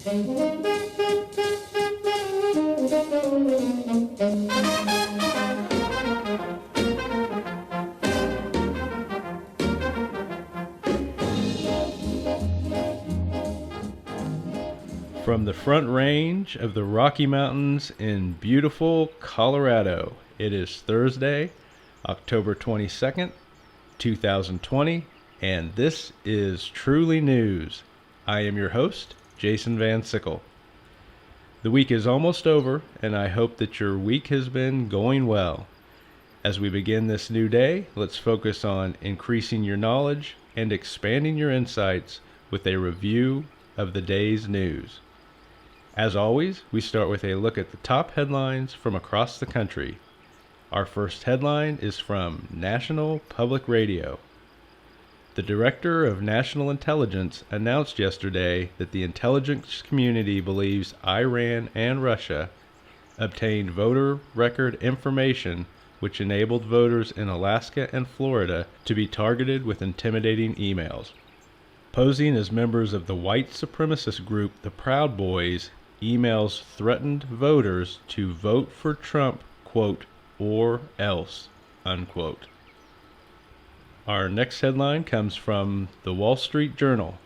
From the Front Range of the Rocky Mountains in beautiful Colorado, it is Thursday, October 22nd, 2020, and this is Truly News. I am your host, Jason Van Sickle. The week is almost over, and I hope that your week has been going well. As we begin this new day, let's focus on increasing your knowledge and expanding your insights with a review of the day's news. As always, we start with a look at the top headlines from across the country. Our first headline is from National Public Radio. The Director of National Intelligence announced yesterday that the intelligence community believes Iran and Russia obtained voter record information which enabled voters in Alaska and Florida to be targeted with intimidating emails. Posing as members of the white supremacist group the Proud Boys, emails threatened voters to vote for Trump, quote, or else, unquote. Our next headline comes from the Wall Street Journal.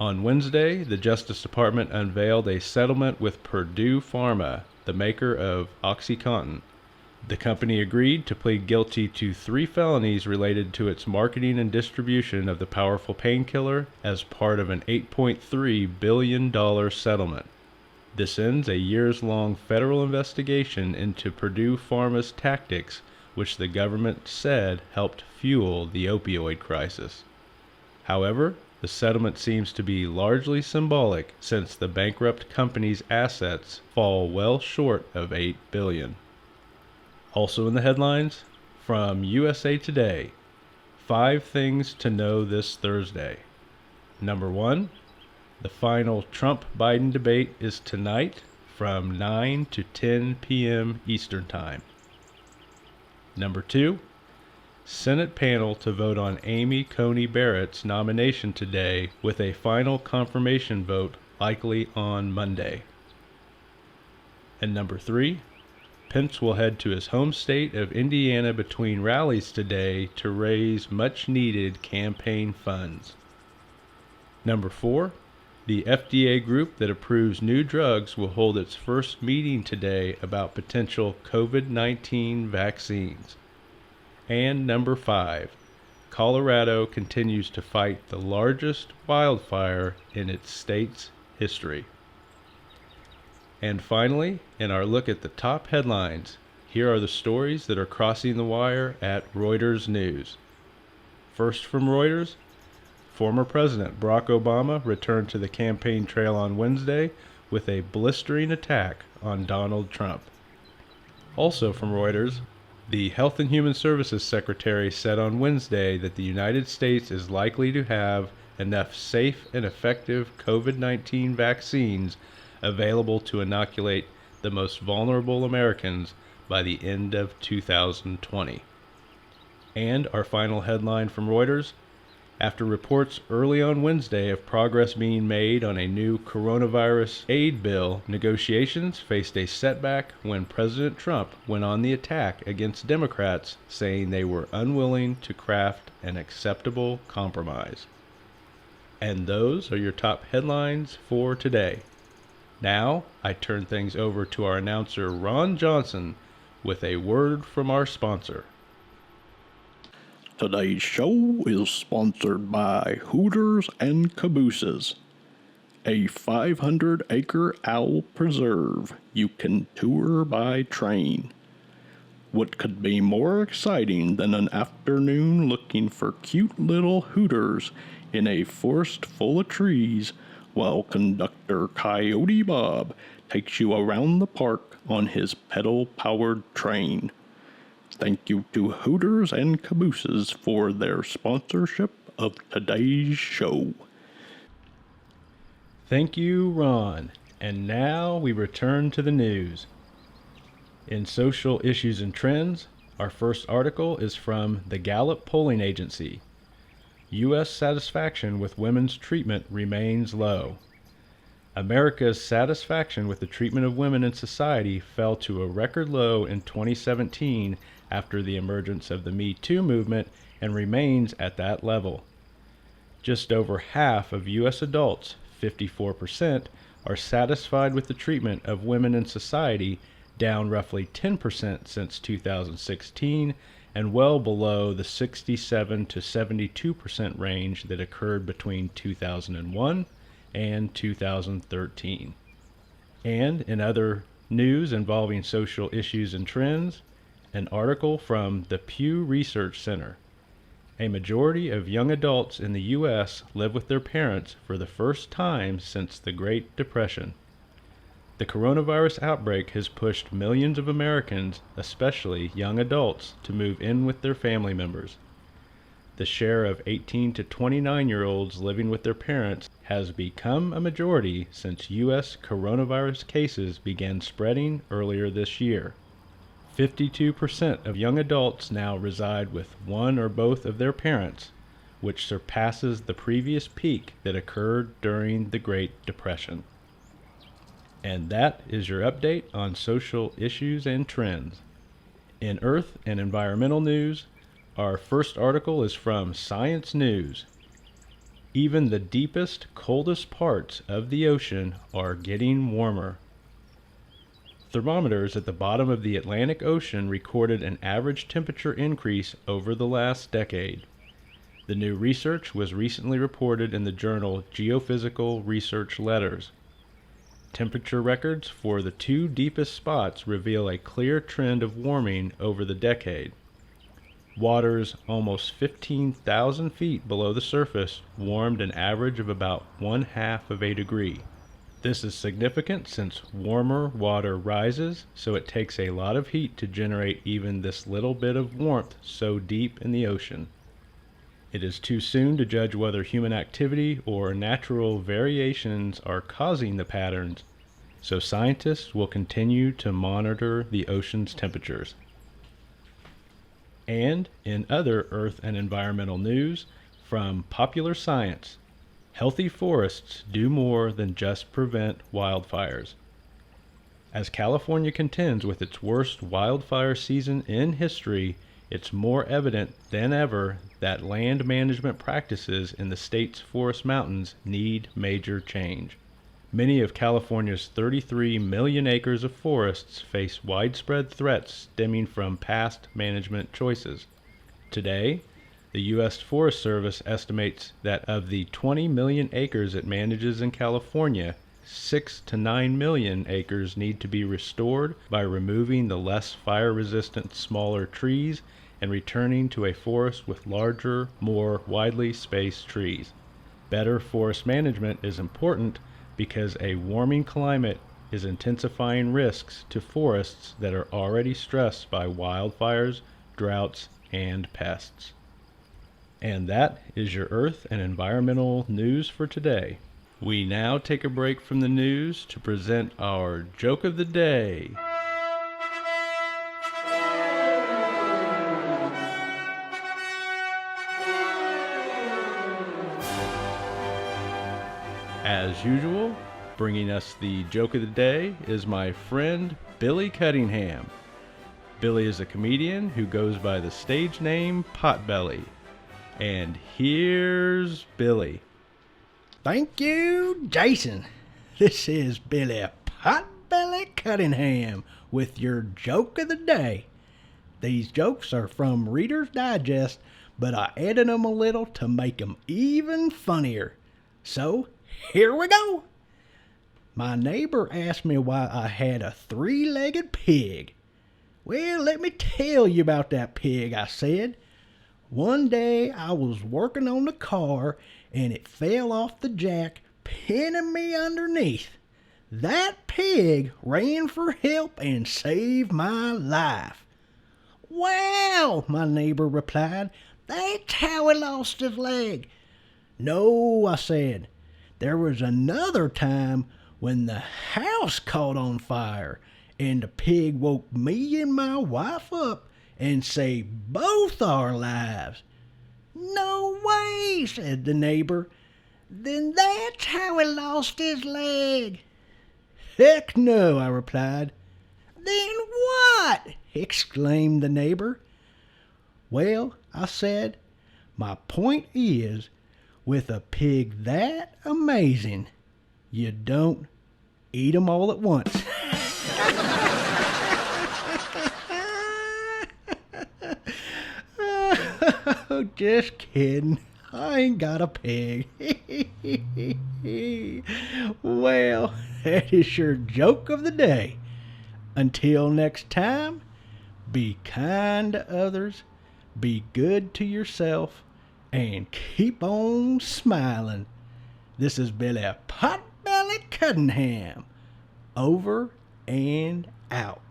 On Wednesday, the Justice Department unveiled a settlement with Purdue Pharma, the maker of OxyContin. The company agreed to plead guilty to 3 felonies related to its marketing and distribution of the powerful painkiller as part of an $8.3 billion settlement. This ends a years-long federal investigation into Purdue Pharma's tactics, which the government said helped fuel the opioid crisis. However, the settlement seems to be largely symbolic since the bankrupt company's assets fall well short of $8 billion. Also in the headlines, from USA Today, 5 things to know this Thursday. Number 1, the final Trump-Biden debate is tonight from 9 to 10 p.m. Eastern Time. Number 2, Senate panel to vote on Amy Coney Barrett's nomination today with a final confirmation vote likely on Monday. And number 3, Pence will head to his home state of Indiana between rallies today to raise much-needed campaign funds. Number 4, the FDA group that approves new drugs will hold its first meeting today about potential COVID-19 vaccines. And number 5, Colorado continues to fight the largest wildfire in its state's history. And finally, in our look at the top headlines, here are the stories that are crossing the wire at Reuters News. First from Reuters, former President Barack Obama returned to the campaign trail on Wednesday with a blistering attack on Donald Trump. Also from Reuters, the Health and Human Services Secretary said on Wednesday that the United States is likely to have enough safe and effective COVID-19 vaccines available to inoculate the most vulnerable Americans by the end of 2020. And our final headline from Reuters, after reports early on Wednesday of progress being made on a new coronavirus aid bill, negotiations faced a setback when President Trump went on the attack against Democrats, saying they were unwilling to craft an acceptable compromise. And those are your top headlines for today. Now, I turn things over to our announcer, Ron Johnson, with a word from our sponsor. Today's show is sponsored by Hooters and Cabooses, a 500-acre owl preserve you can tour by train. What could be more exciting than an afternoon looking for cute little Hooters in a forest full of trees while conductor Coyote Bob takes you around the park on his pedal-powered train? Thank you to Hooters and Cabooses for their sponsorship of today's show. Thank you, Ron. And now we return to the news. In Social Issues and Trends, our first article is from the Gallup Polling Agency. U.S. satisfaction with women's treatment remains low. America's satisfaction with the treatment of women in society fell to a record low in 2017 after the emergence of the Me Too movement and remains at that level. Just over half of U.S. adults, 54%, are satisfied with the treatment of women in society, down roughly 10% since 2016, and well below the 67 to 72% range that occurred between 2001 and 2013. And in other news involving social issues and trends, an article from the Pew Research Center. A majority of young adults in the U.S. live with their parents for the first time since the Great Depression. The coronavirus outbreak has pushed millions of Americans, especially young adults, to move in with their family members. The share of 18 to 29-year-olds living with their parents has become a majority since U.S. coronavirus cases began spreading earlier this year. 52% of young adults now reside with one or both of their parents, which surpasses the previous peak that occurred during the Great Depression. And that is your update on social issues and trends. In Earth and environmental news, our first article is from Science News. Even the deepest, coldest parts of the ocean are getting warmer. Thermometers at the bottom of the Atlantic Ocean recorded an average temperature increase over the last decade. The new research was recently reported in the journal Geophysical Research Letters. Temperature records for the two deepest spots reveal a clear trend of warming over the decade. Waters almost 15,000 feet below the surface warmed an average of about 1/2 of a degree. This is significant since warmer water rises, so it takes a lot of heat to generate even this little bit of warmth so deep in the ocean. It is too soon to judge whether human activity or natural variations are causing the patterns, so scientists will continue to monitor the ocean's temperatures. And in other earth and environmental news, from Popular Science, healthy forests do more than just prevent wildfires. As California contends with its worst wildfire season in history, it's more evident than ever that land management practices in the state's forest mountains need major change. Many of California's 33 million acres of forests face widespread threats stemming from past management choices. Today, the U.S. Forest Service estimates that of the 20 million acres it manages in California, 6 to 9 million acres need to be restored by removing the less fire-resistant smaller trees and returning to a forest with larger, more widely spaced trees. Better forest management is important because a warming climate is intensifying risks to forests that are already stressed by wildfires, droughts, and pests. And that is your Earth and environmental news for today. We now take a break from the news to present our joke of the day. As usual, bringing us the joke of the day is my friend Billy Cunningham. Billy is a comedian who goes by the stage name Potbelly. And here's Billy. Thank you, Jason. This is Billy Potbelly Cunningham with your joke of the day. These jokes are from Reader's Digest, but I added them a little to make them even funnier. So, here we go. My neighbor asked me why I had a three-legged pig. Well, let me tell you about that pig, I said. One day I was working on the car and it fell off the jack, pinning me underneath. That pig ran for help and saved my life. Wow, my neighbor replied, that's how he lost his leg. No, I said, there was another time when the house caught on fire and the pig woke me and my wife up and saved both our lives. No way, said the neighbor. Then that's how he lost his leg. Heck no, I replied. Then what? Exclaimed the neighbor. Well, I said, my point is, with a pig that amazing, you don't eat 'em all at once. Oh, just kidding. I ain't got a pig. Well, that is your joke of the day. Until next time, be kind to others, be good to yourself, and keep on smiling. This is Billy Potbelly Cunningham. Over and out.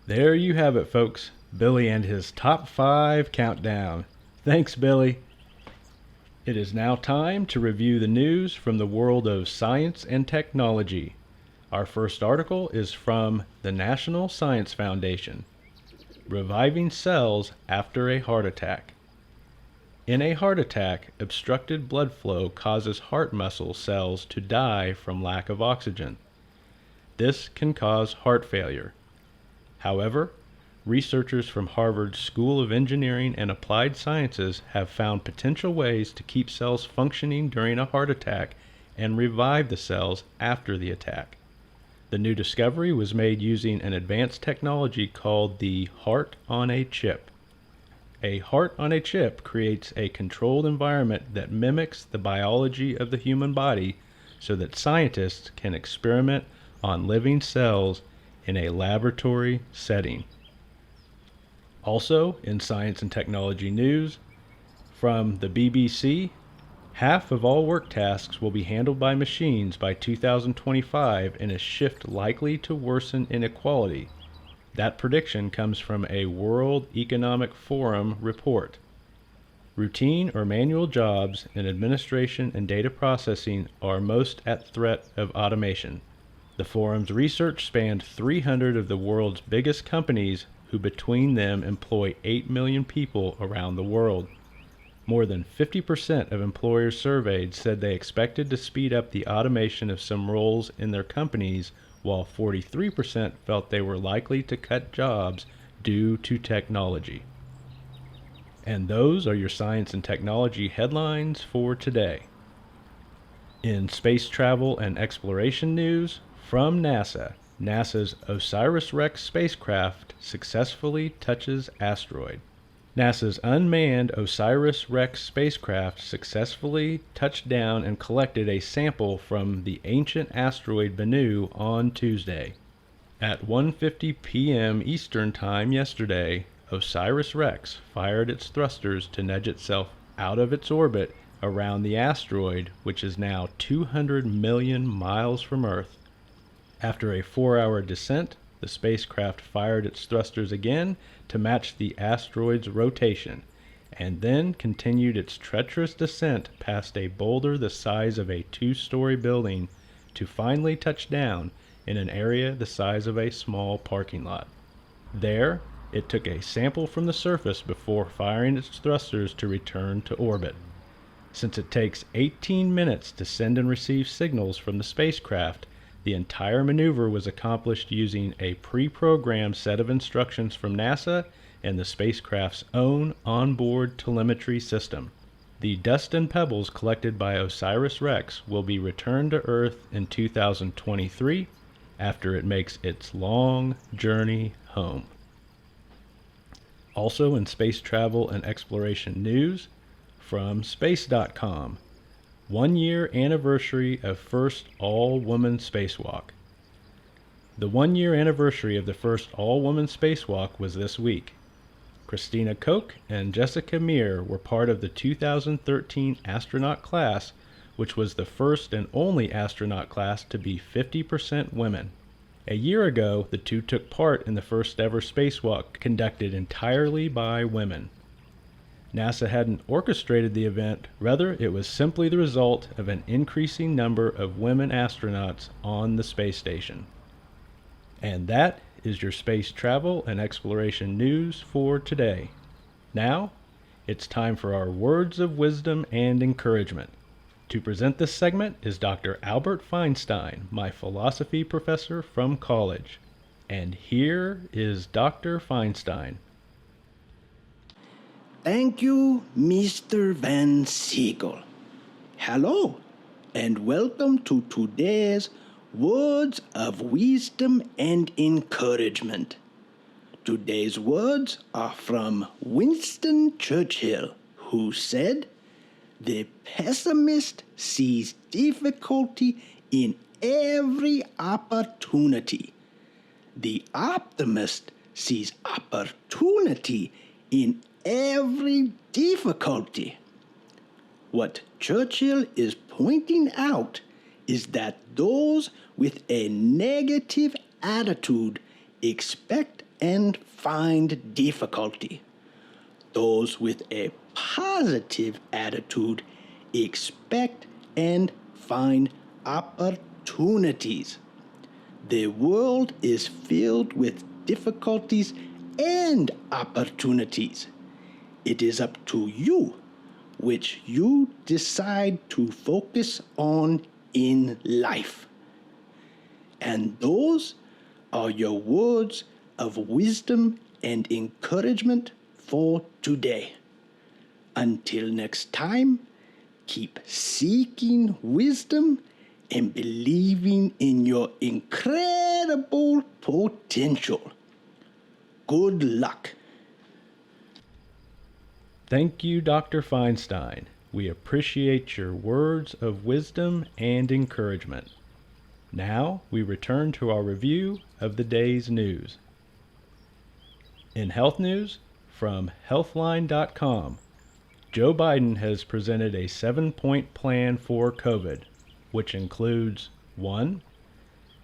There you have it, folks. Billy and his top 5 countdown. Thanks, Billy. It is now time to review the news from the world of science and technology. Our first article is from the National Science Foundation. Reviving cells after a heart attack. In a heart attack, obstructed blood flow causes heart muscle cells to die from lack of oxygen. This can cause heart failure. However, researchers from Harvard School of Engineering and Applied Sciences have found potential ways to keep cells functioning during a heart attack and revive the cells after the attack. The new discovery was made using an advanced technology called the Heart on a Chip. A heart on a chip creates a controlled environment that mimics the biology of the human body so that scientists can experiment on living cells in a laboratory setting. Also, in science and technology news, from the BBC, half of all work tasks will be handled by machines by 2025 in a shift likely to worsen inequality. That prediction comes from a World Economic Forum report. Routine or manual jobs in administration and data processing are most at threat of automation. The forum's research spanned 300 of the world's biggest companies who between them employ 8 million people around the world. More than 50% of employers surveyed said they expected to speed up the automation of some roles in their companies, while 43% felt they were likely to cut jobs due to technology. And those are your science and technology headlines for today. In space travel and exploration news, from NASA, NASA's OSIRIS-REx spacecraft successfully touches asteroid. NASA's unmanned OSIRIS-REx spacecraft successfully touched down and collected a sample from the ancient asteroid Bennu on Tuesday. At 1:50 p.m. Eastern Time yesterday, OSIRIS-REx fired its thrusters to nudge itself out of its orbit around the asteroid, which is now 200 million miles from Earth. After a 4-hour descent, the spacecraft fired its thrusters again to match the asteroid's rotation, and then continued its treacherous descent past a boulder the size of a 2-story building to finally touch down in an area the size of a small parking lot. There, it took a sample from the surface before firing its thrusters to return to orbit. Since it takes 18 minutes to send and receive signals from the spacecraft, the entire maneuver was accomplished using a pre-programmed set of instructions from NASA and the spacecraft's own onboard telemetry system. The dust and pebbles collected by OSIRIS-REx will be returned to Earth in 2023 after it makes its long journey home. Also in space travel and exploration news, from space.com. 1-year anniversary of first all-woman spacewalk. The 1-year anniversary of the first all-woman spacewalk was this week. Christina Koch and Jessica Meir were part of the 2013 astronaut class, which was the first and only astronaut class to be 50% women. A year ago, the two took part in the first ever spacewalk conducted entirely by women. NASA hadn't orchestrated the event, rather it was simply the result of an increasing number of women astronauts on the space station. And that is your space travel and exploration news for today. Now, It's time for our words of wisdom and encouragement. To present this segment is Dr. Albert Feinstein, my philosophy professor from college. And here is Dr. Feinstein. Thank you, Mr. Van Siegel. Hello, and welcome to today's Words of Wisdom and Encouragement. Today's words are from Winston Churchill, who said, "The pessimist sees difficulty in every opportunity. The optimist sees opportunity in every difficulty." What Churchill is pointing out is that those with a negative attitude expect and find difficulty. Those with a positive attitude expect and find opportunities. The world is filled with difficulties and opportunities. It is up to you which you decide to focus on in life. And those are your words of wisdom and encouragement for today. Until next time, keep seeking wisdom and believing in your incredible potential. Good luck. Thank you, Dr. Feinstein. We appreciate your words of wisdom and encouragement. Now we return to our review of the day's news. In health news, from Healthline.com, Joe Biden has presented a 7-point plan for COVID, which includes 1.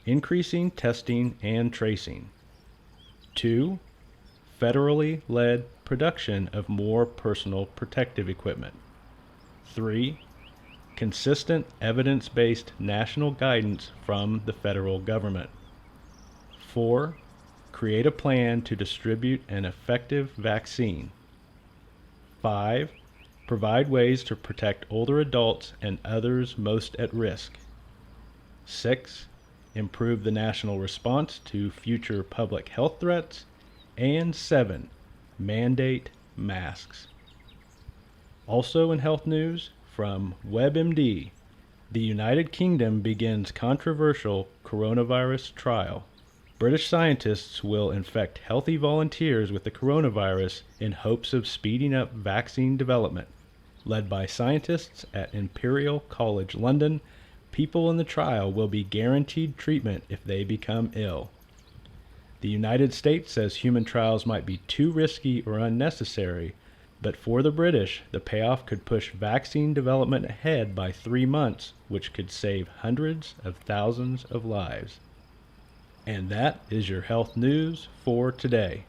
Increasing testing and tracing. 2. Federally led production of more personal protective equipment. 3. Consistent evidence-based national guidance from the federal government. 4. Create a plan to distribute an effective vaccine. 5. Provide ways to protect older adults and others most at risk. 6. Improve the national response to future public health threats. And 7. Mandate masks. Also in health news, from WebMD, the United Kingdom begins controversial coronavirus trial. British scientists will infect healthy volunteers with the coronavirus in hopes of speeding up vaccine development. Led by scientists at Imperial College London, people in the trial will be guaranteed treatment if they become ill. The United States says human trials might be too risky or unnecessary, but for the British, the payoff could push vaccine development ahead by 3 months, which could save hundreds of thousands of lives. And that is your health news for today.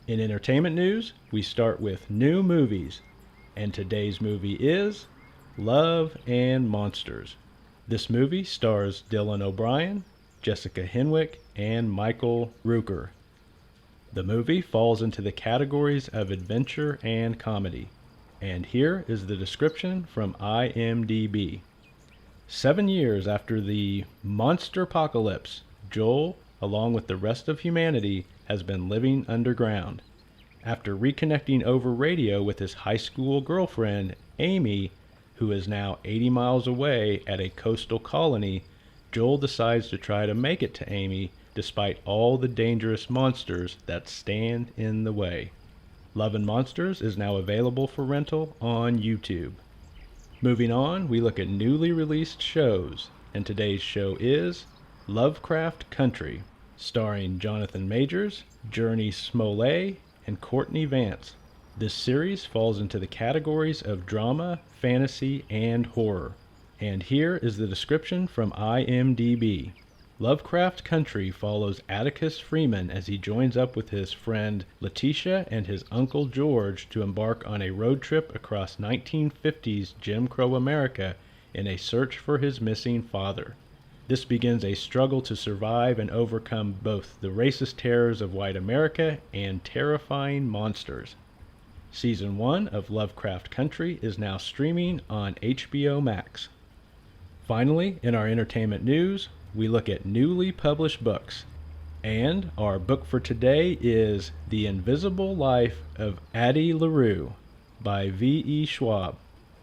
In entertainment news, we start with new movies, and today's movie is Love and Monsters. This movie stars Dylan O'Brien, Jessica Henwick, and Michael Rooker. The movie falls into the categories of adventure and comedy. And here is the description from IMDb. 7 years after the monster apocalypse, Joel, along with the rest of humanity, has been living underground. After reconnecting over radio with his high school girlfriend, Amy, who is now 80 miles away at a coastal colony, Joel decides to try to make it to Amy despite all the dangerous monsters that stand in the way. Love and Monsters is now available for rental on YouTube. Moving on, we look at newly released shows, and today's show is Lovecraft Country, starring Jonathan Majors, Journey Smollett, and Courtney Vance. This series falls into the categories of drama, fantasy, and horror. And here is the description from IMDb. Lovecraft Country follows Atticus Freeman as he joins up with his friend Letitia and his uncle George to embark on a road trip across 1950s Jim Crow America in a search for his missing father. This begins a struggle to survive and overcome both the racist terrors of white America and terrifying monsters. Season 1 of Lovecraft Country is now streaming on HBO Max. Finally, in our entertainment news, we look at newly published books. And our book for today is The Invisible Life of Addie LaRue by V.E. Schwab.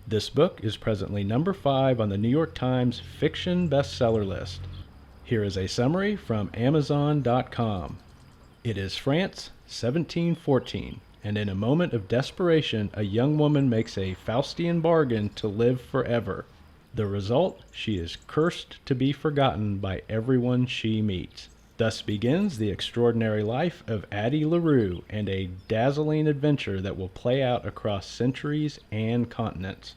This book is presently number 5 on the New York Times fiction bestseller list. Here is a summary from Amazon.com. It is France, 1714, and in a moment of desperation, a young woman makes a Faustian bargain to live forever. The result, she is cursed to be forgotten by everyone she meets. Thus begins the extraordinary life of Addie LaRue and a dazzling adventure that will play out across centuries and continents.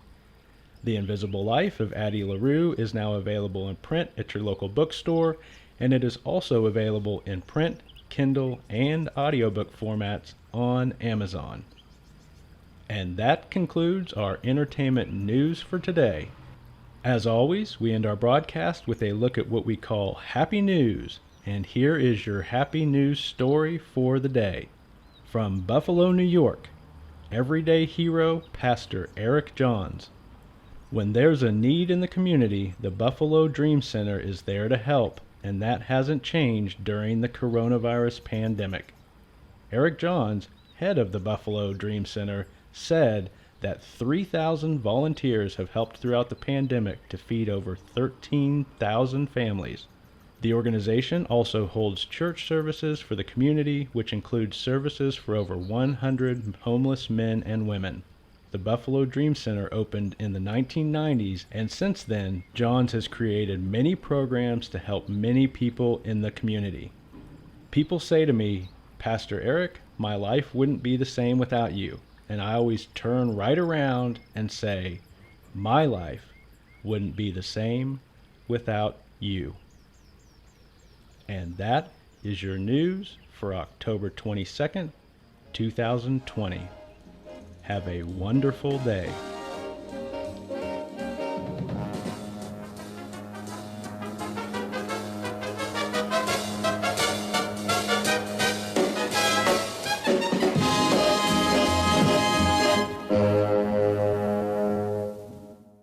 The Invisible Life of Addie LaRue is now available in print at your local bookstore, and it is also available in print, Kindle, and audiobook formats on Amazon. And that concludes our entertainment news for today. As always, we end our broadcast with a look at what we call Happy News. And here is your happy news story for the day. From Buffalo, New York, everyday hero, Pastor Eric Johns. When there's a need in the community, the Buffalo Dream Center is there to help, and that hasn't changed during the coronavirus pandemic. Eric Johns, head of the Buffalo Dream Center, said that 3,000 volunteers have helped throughout the pandemic to feed over 13,000 families. The organization also holds church services for the community, which includes services for over 100 homeless men and women. The Buffalo Dream Center opened in the 1990s, and since then, Johns has created many programs to help many people in the community. People say to me, "Pastor Eric, my life wouldn't be the same without you." And I always turn right around and say, "My life wouldn't be the same without you." And that is your news for October 22nd, 2020. Have a wonderful day.